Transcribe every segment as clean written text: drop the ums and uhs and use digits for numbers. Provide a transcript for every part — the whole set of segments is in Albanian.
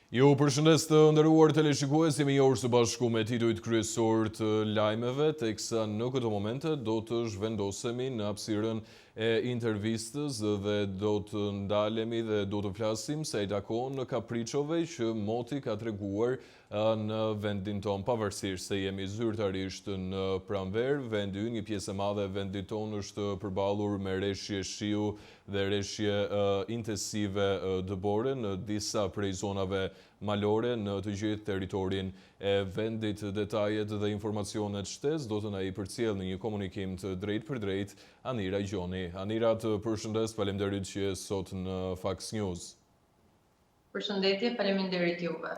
Ju përshëndes të nderuar teleshikues, jemi orë së bashku me titujt kryesor të lajmeve, teksa në këto momente do të zhvendosemi në hapësirën e intervistës dhe do të ndalemi dhe do të flasim se i takon kapriçove që moti ka treguar në vendin ton, pavarësisht se jemi zyrtarisht në pranverë, vendi ynë, një pjesë e madhe e vendit ton është përballur me rreshje shiu dhe rreshje intensive dëbore në disa prej zonave malore në të gjithë territorin e vendit. Detajet dhe informacionet shtesë do të na i përcjell në një komunikim të drejtë për drejtë Anira Gjoni. Anira, të përshëndes, faleminderit që je sot në Fax News. Përshëndetje, faleminderit juve.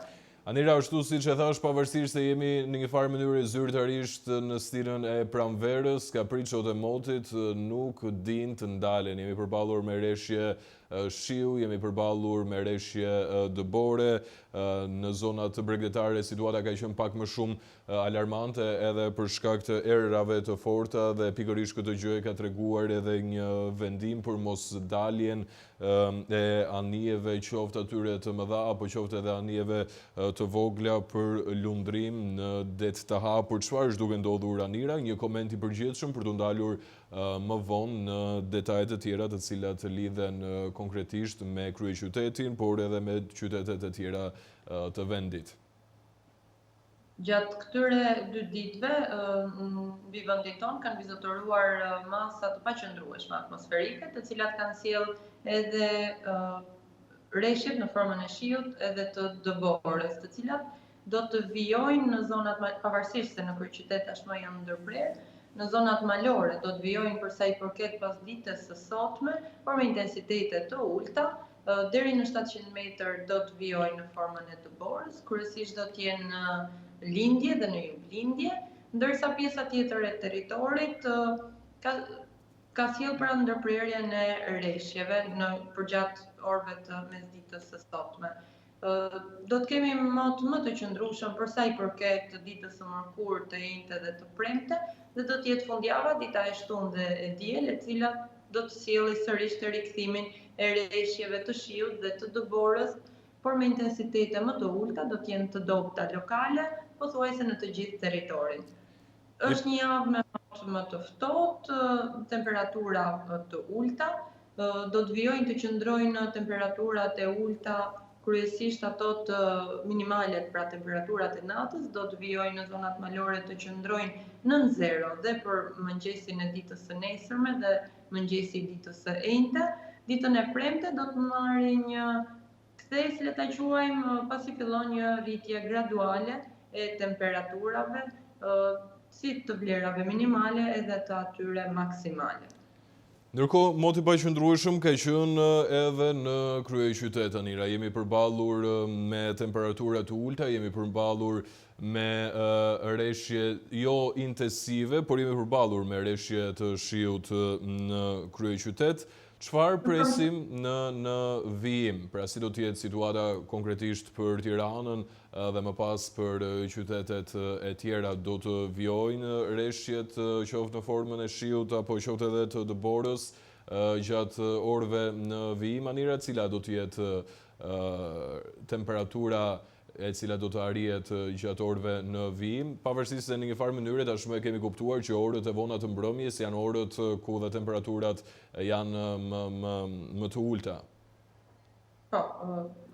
Anira, ashtu siç e thash, pavarësisht se jemi në një farë mënyrë zyrtarisht në stilin e pranverës, kapriçot e motit nuk din të ndalen. Jemi përballur me rreshje shiu, jemi përballur me rreshje dëbore. Në zonat bregdetare situata ka qenë pak më shumë alarmante edhe për shkak të errave të forta dhe pikërisht këtë gjë ka treguar edhe një vendim për mos daljen e anijeve, qoftë atyre të mëdha apo qoftë edhe anijeve të vogla për lundrim në det të hapur. Çfarë është duke ndodhur, Anira? Një koment i përgjithshëm për të ndalur më vonë në detajet e tjera të cilat lidhen konkretisht me kryeqytetin, por edhe me qytetet e tjera të vendit. Gjatë këtyre 2 ditëve, mbi vendin tonë kanë vizitoruar masa të paqëndrueshme atmosferike, të cilat kanë sjellë edhe rreshjet në formën e shiut edhe të dëbores, të cilat do të vijojnë në zonat, pavarësisht se në kryeqytet tashmë janë ndërprerë, në zonat malore do të vijojnë për sa i përket pasdites së sotme, por me intensitete të ulta, deri në 700 metër do të vijojnë në formën e dëbores, kryesisht do të jenë në lindje dhe në juglindje, ndërsa pjesa tjetër e territorit ka sjellë pra ndërprerjen e rreshjeve përgjatë orëve të mesditës së sotme. Do të kemi mot më të qëndrueshëm për sa i përket ditës së mërkurë, të enjte dhe të premte, dhe do të jetë fundjava, dita e shtunë dhe e diel, e cila do të sjellë sërish të rikthimin e rreshjeve të shiut dhe të dëborës, por me intensitete më të ulta, do të jenë të dobta lokale, pothuajse në të gjithë territorin. Është një javë me më të ftohtë, temperatura të ulta, do të vijojnë të qëndrojnë temperaturat e ulta, kryesisht ato të minimalet, pra temperaturat e natës, do të vijojnë në zonat malore të qëndrojnë nën zero dhe për mëngjesin e ditës së nesërme dhe mëngjesi i ditës së enjte. Ditën e premte do të marrë një kthesë, le ta quajmë, pasi fillon një rritje graduale e temperaturave, si të vlerave minimale edhe të atyre maksimale. Ndërkohë, moti paqëndrueshëm ka qenë edhe në kryeqytet, Anira. Jemi përballur me temperatura të ulta, jemi përballur me rreshje jo intensive, por jemi përballur me rreshje të shiut në kryeqytet. Çfarë presim në vijim? Pra si do të jetë situata konkretisht për Tiranën dhe më pas për qytetet e tjera? Do të vijojnë rreshjet qoftë në formën e shiut apo qoftë edhe të dëborës gjatë orëve në vijim? Anira, cila do të jetë temperatura e cila do të arrihet gjatë orëve në vijim, pavarësisht se në një farë mënyrë tashmë kemi kuptuar që orët e vona të mbrëmjes janë orët ku dhe temperaturat janë më të ulta. Po,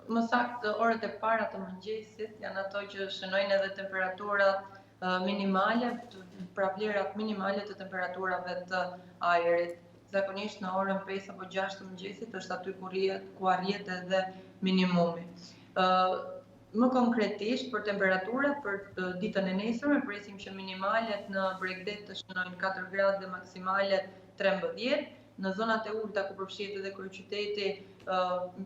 më saktë orët e para të mëngjesit janë ato që shënojnë edhe temperaturat minimale, pra vlerat minimale të temperaturave të ajrit. Zakonisht në orën 5 apo 6 të mëngjesit është aty ku arrihet edhe minimumi. Më konkretisht, për temperaturat, për ditën e nesërme, presim që minimalet në Bregdet të shënojnë 4 gradë dhe maksimalet 13. Në zonat e ulta ku përfshihet edhe kryeqyteti,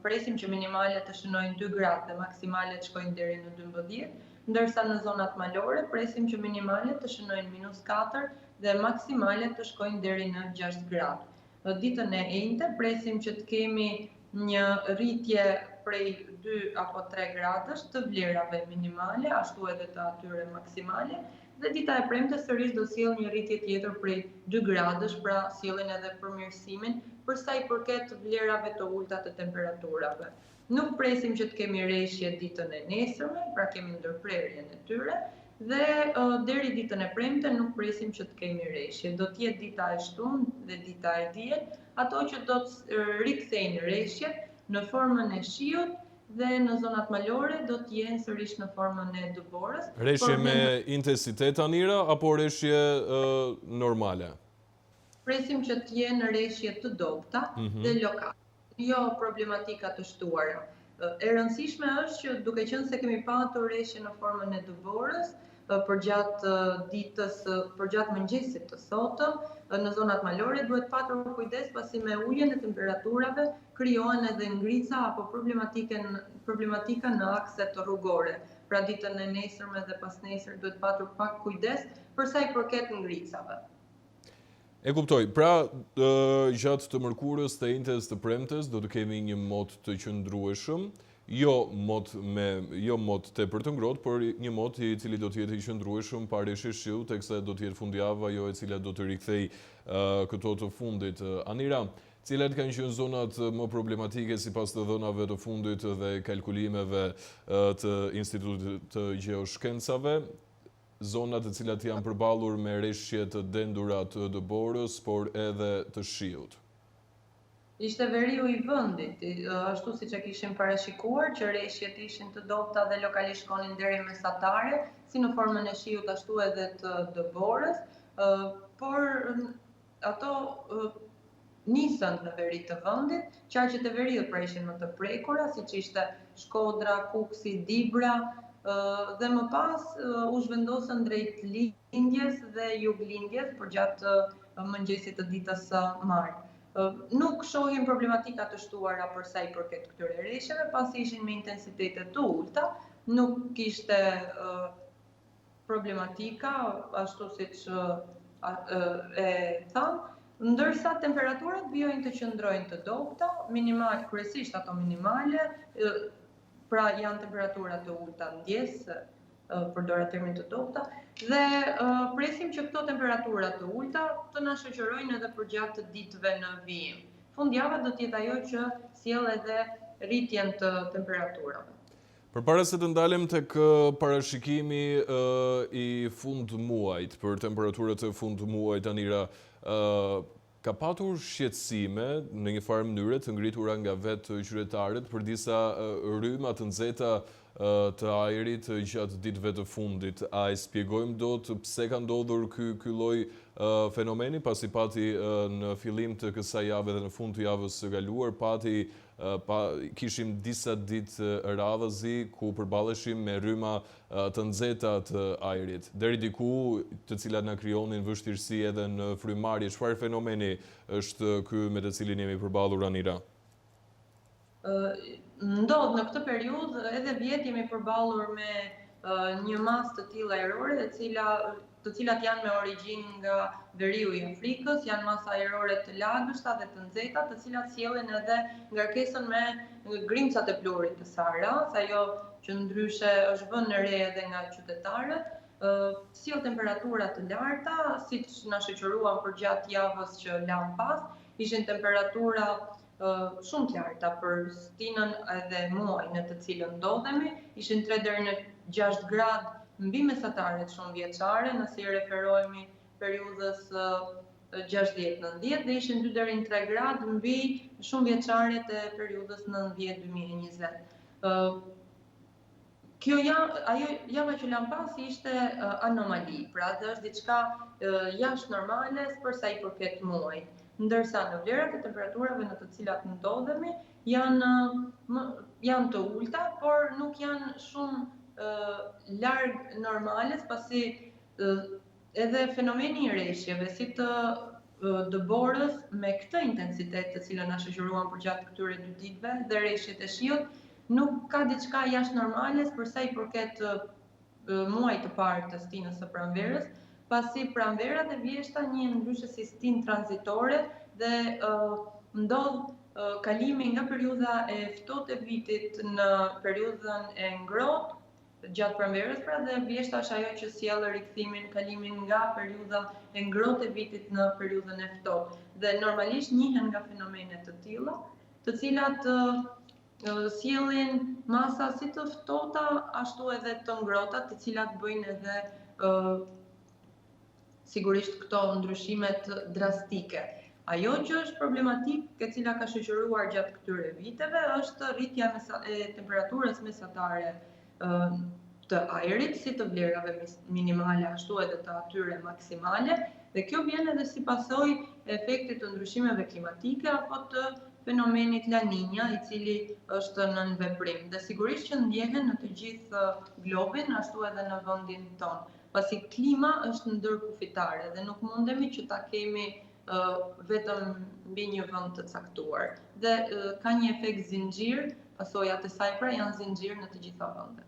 presim që minimalet të shënojnë 2 gradë dhe maksimalet shkojnë deri në 12, ndërsa në zonat malore presim që minimalet të shënojnë -4 dhe maksimalet të shkojnë deri në 6 gradë. Ditën e enjte presim që të kemi një rritje prej 2 apo 3 gradësh të vlerave minimale, ashtu edhe të atyre maksimale, dhe dita e premte sërish do sjellë një rritje tjetër prej 2 gradësh, pra sjellin edhe përmirësimin për sa i përket vlerave të ulta të temperaturave. Nuk presim që të kemi reshje ditën e nesërme, pra kemi ndërprerjen e tyre, dhe deri ditën e premte nuk presim që të kemi reshje. Do t'jetë dita e shtunë dhe dita e diel, ato që do të rikthejnë reshjet në formën e shiut dhe në zonat malore do t'jenë sërish në formën e dëborës. Reshje me intensitet Anira apo reshje normale? Presim që t'jenë reshje të dobta dhe lokale, jo problematika të shtuara. E rëndësishme është që duke qenë se kemi patur reshje në formën e dëborës, përgjatë ditës, përgjatë mëngjesit të sotëm, në zonat malore duhet patur kujdes pasi me uljen e temperaturave krijohen edhe ngrica apo problematika në akset rrugore. Pra ditën e nesërme dhe pasnesër duhet patur pak kujdes për sa i përket ngricave. E kuptoj. Pra, gjatë të mërkurës, të njëjtës, të premtes, do të kemi një mot të qëndrueshëm, jo mot tepër të ngrohtë, por një mot i cili do të jetë i qëndrueshëm paresh shiut, teksa do të jetë fundjava, jo e cila do të rikthej këto të fundit. Anira, cilat kanë qenë zonat më problematike sipas të dhënave të fundit dhe kalkulimeve të Institutit të Gjeoshkencave? Zonat të cilat janë përballur me reshje të dendura të dëborës, por edhe të shiut. Ishte veriu i vendit, ashtu siç e kishim parashikuar, që reshjet ishin të dobta dhe lokalisht shkonin deri mesatare, si në formën e shiut ashtu edhe të dëborës, por ato nisën në veri të vendit, qarqet e veriut pra ishin më të prekura, siç ishte Shkodra, Kuksi, Dibra, dhe më pas u zhvendosën drejt lindjes dhe juglindjes përgjatë mëngjesit të ditës së martë. Nuk shohim problematika të shtuara për sa i përket këtyre reshjeve, pasi ishin me intensitete të ulta, nuk kishte problematika, ashtu siç e tham, ndërsa temperaturat vijojnë të qëndrojnë të dobta, kryesisht ato minimale, pra janë temperaturat të ulta ndjes, përdora termin të dobta, dhe presim që këto temperaturat të ulta të na shoqërojnë edhe përgjatë ditëve në vijim. Fundjava do të jetë ajo që sjell edhe rritjen të temperaturave. Përpara se të ndalem tek parashikimi i fund muajit, për temperaturat e fund muajit, Anira, ka patur shqetësime në një farë mënyre të ngritura nga vetë qytetarët për disa rryma të nxehta të ajrit gjatë ditëve të fundit. A e shpjegojmë dot pse ka ndodhur ky lloj fenomeni, pasi pati në fillim të kësaj jave dhe në fund të javës së kaluar kishim disa ditë radhëzi ku përballeshim me rryma të nxehta të ajrit, deri diku të cilat na krijonin vështirësi edhe në frymarrje. Çfarë fenomeni është ky me të cilin jemi përballur, Anira? Ndodh në këtë periudhë, edhe vjet jemi përballur me një masë të tillë ajrore, të cilat janë me origjinë nga veriu i Afrikës, janë masa ajrore të lagështa dhe të nxehta, të cilat sjellin edhe ngarkesën me grimcat e pluhurit të Saharas, ajo që ndryshe është vënë në re edhe nga qytetarët, sjell temperatura të larta, siç na shoqëruan përgjatë javës që lan pas, ishin temperatura shumë të larta për stinën edhe muajin në të cilën ndodhemi, ishin 3 deri në 6 gradë mbi mesataret shumë vjeçare, nëse i referohemi periudhës 60-90 dhe ishin 2 deri në 3 gradë mbi shumë vjeçaret e periudhës 90-2020. Ajo java që lan pas ishte anomali, pra dhe është diçka jashtë normales për sa i përket muajit. Ndërsa në vlerat e temperaturave në të cilat ndodhemi janë të ulta, por nuk janë shumë larg normales, pasi edhe fenomeni i reshjeve si të dëborës me këtë intensitet të cilën na shoqëruan përgjatë këtyre 2 ditëve dhe reshjet e shiut nuk ka diçka jashtë normales për sa i përket muajit të parë të stinës së pranverës, pasi pranverat e vjeshta njihen ndryshe si stinë tranzitore dhe ndodh kalimi nga periudha e ftohtë e vitit në periudhën e ngrohtë gjatë pranverës, pra dhe vjeshta është ajo që sjell rikthimin, kalimin nga periudha e ngrohtë e vitit në periudhën e ftohtë. Dhe normalisht njihen nga fenomene të tilla, të cilat sjellin masa si të ftohta ashtu edhe të ngrohta, të cilat bëjnë edhe sigurisht këto ndryshimet drastike. Ajo që është problematikë e cila ka shoqëruar gjatë këtyre viteve është rritja e temperaturës mesatare të ajrit, si të vlerave minimale ashtu edhe të atyre maksimale, dhe kjo vjen edhe si pasojë e efektit të ndryshimeve klimatike apo të fenomenit La Niña, i cili është në veprim. Dhe sigurisht që ndjehen në të gjithë globin, ashtu edhe në vendin tonë. Pasi klima është ndërkufitare dhe nuk mundemi që ta kemi vetëm mbi një vend të caktuar. Dhe ka një efekt zinxhir, pasojat e saj pra janë zinxhir në të gjitha vendet.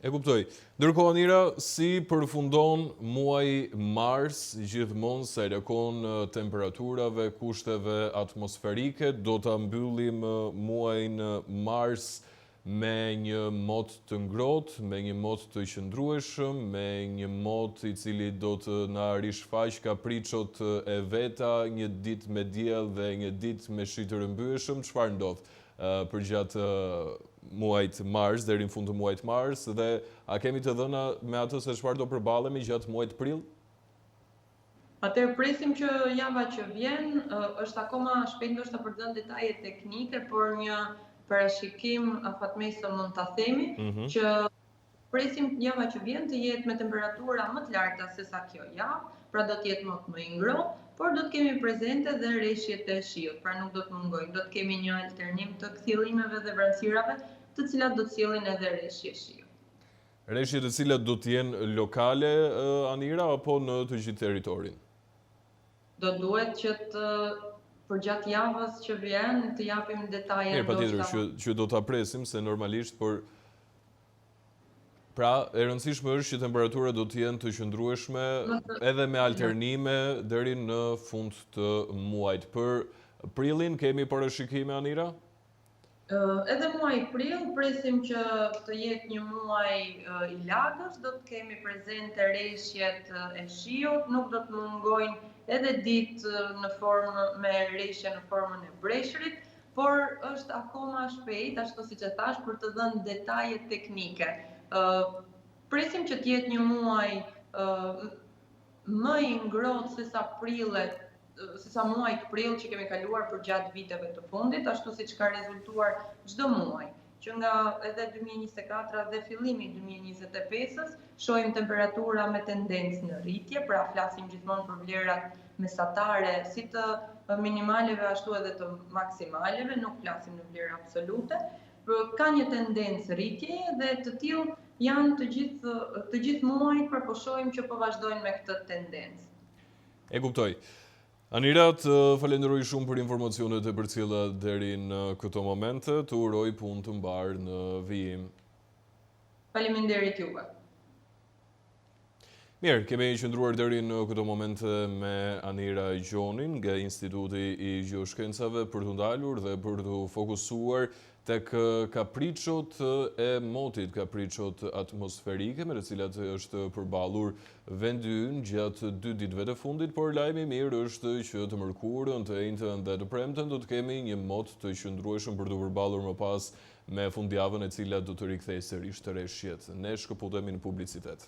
E kuptoj. Ndërkohë, Anira, si përfundon muaji mars gjithmonë sa i takon temperaturave, kushteve atmosferike? Do ta mbyllim muajin mars me një mot të ngrohtë, me një mot të qëndrueshëm, me një mot i cili do të na rishfaq kapriçot e veta, një ditë me diell dhe një ditë me shi të rrëmbyeshëm. Çfarë ndodh përgjatë muajit mars, deri në fund të muajit mars, dhe a kemi të dhëna me atë se çfarë do përballemi gjatë muajit prill? Atëherë presim që java që vjen është akoma shpejt ndoshta për të dhënë detaje teknike, por një parashikim afatmesë mund ta themi që presim java që vjen të jetë me temperatura më të larta se sa kjo javë, pra do të jetë më i ngrohtë, por do të kemi prezente dhe rreshjet e shiut, pra nuk do të mungojnë. Do të kemi një alternim të kthjellimeve dhe vranësirave, të cilat do të sjellin edhe rreshje shiu. Rreshje të cilat do të jenë lokale, Anira, apo në të gjithë territorin? Do duhet që përgjatë javës që vjen të japim detaje. Patjetër që do ta presim, se normalisht, por pra, e rëndësishme është që temperaturat do të jenë të qëndrueshme edhe me alternime deri në fund të muajit. Për prillin kemi parashikime, Anira? Edhe muaji prill presim që të jetë një muaj i lagës, do të kemi prezente rreshjet e shiut, nuk do të mungojnë edhe ditë në formë me rreshje në formën e breshrit, por është akoma shpejt, ashtu siç e thash, për të dhënë detaje teknike. Presim që të jetë një muaj më i ngrohtë se sa muaji prill që kemi kaluar për gjatë viteve të fundit, ashtu siç ka rezultuar çdo muaj, që nga edhe 2024 dhe fillimi i 2025-s shohim temperatura me tendencë në rritje, pra flasim gjithmonë për vlerat mesatare, si të minimaleve ashtu edhe të maksimaleve, nuk flasim në vlera absolute. Ka një tendencë rritjeje dhe të tillë janë të gjithë muajt, pra po shohim që po vazhdojnë me këtë tendencë. E kuptoj. Anira, të falenderoj shumë për informacionet e përcjella deri në këto momente, të uroj punë të mbarë në vijim. Faleminderit juve. Mirë, kemi qëndruar deri në këto momente me Anira Gjonin nga Instituti i Gjeoshkencave për të ndalur dhe për të fokusuar tek kapriçot e motit, kapriçot atmosferike me të cilat është përballur vendi ynë gjatë 2 ditëve të fundit, por lajmi i mirë është që të mërkurën, të njëjtën dhe të premten do të kemi një mot të qëndrueshëm për të përballur më pas me fundjavën e cila do të rikthejë sërish të rreshjet. Ne shkëputemi në publicitet.